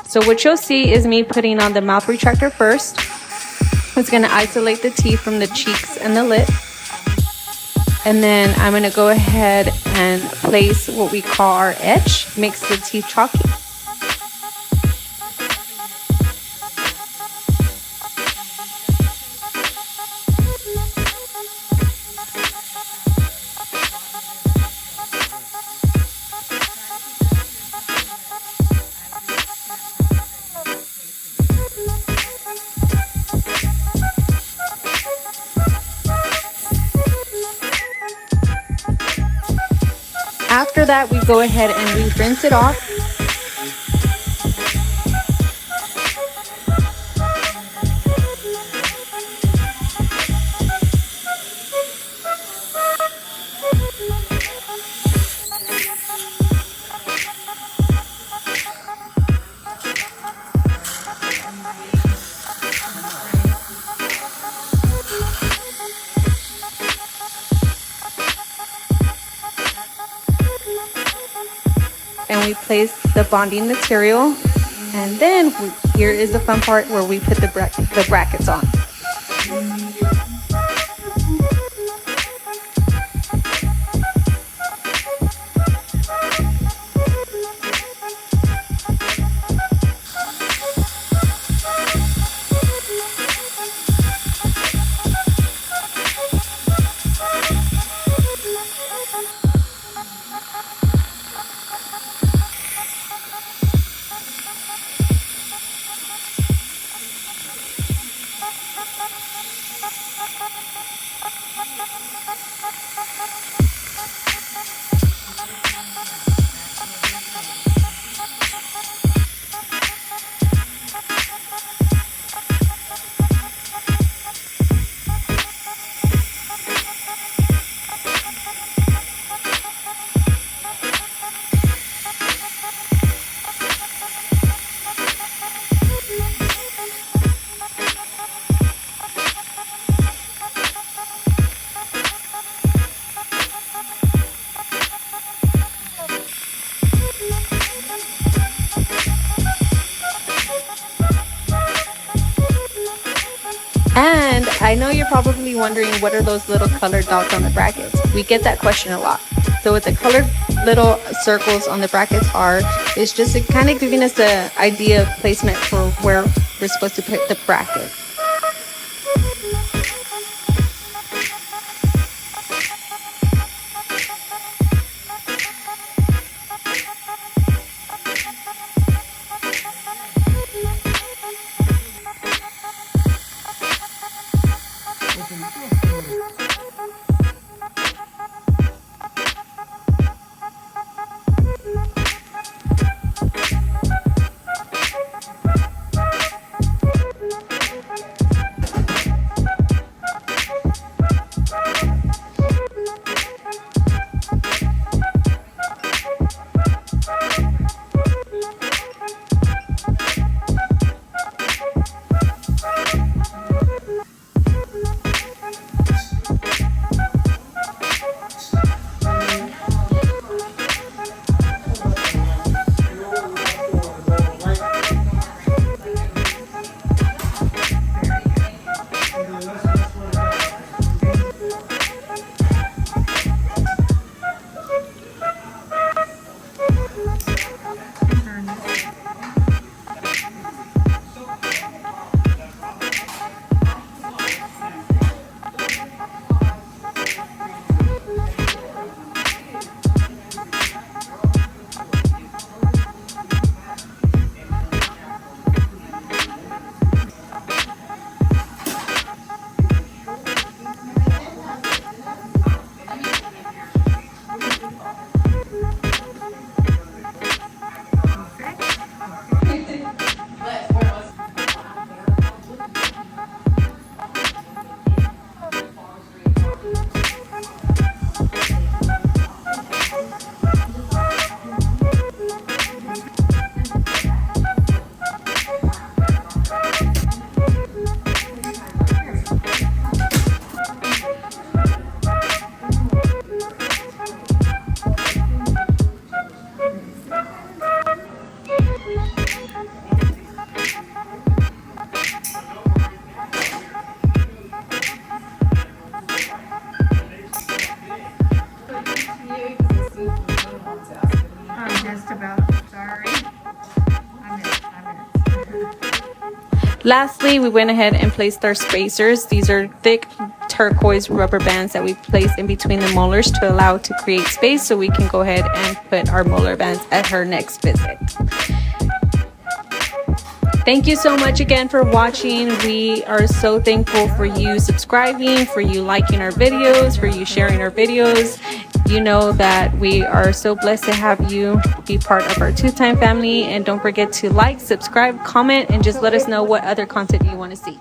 So what you'll see is me putting on the mouth retractor first. It's going to isolate the teeth from the cheeks and the lip. And then I'm going to go ahead and place what we call our etch, makes the teeth chalky. After that, we go ahead and we rinse it off. And we place the bonding material, and then here is the fun part where we put the brackets on. And I know you're probably wondering, what are those little colored dots on the brackets? We get that question a lot. So what the colored little circles on the brackets are, is just kind of giving us the idea of placement for where we're supposed to put the bracket. Lastly, we went ahead and placed our spacers. These are thick turquoise rubber bands that we placed in between the molars to allow it to create space so we can go ahead and put our molar bands at her next visit. Thank you so much again for watching. We are so thankful for you subscribing, for you liking our videos, for you sharing our videos. You know that we are so blessed to have you be part of our ToothTime family. And don't forget to like, subscribe, comment, and just let us know what other content you want to see.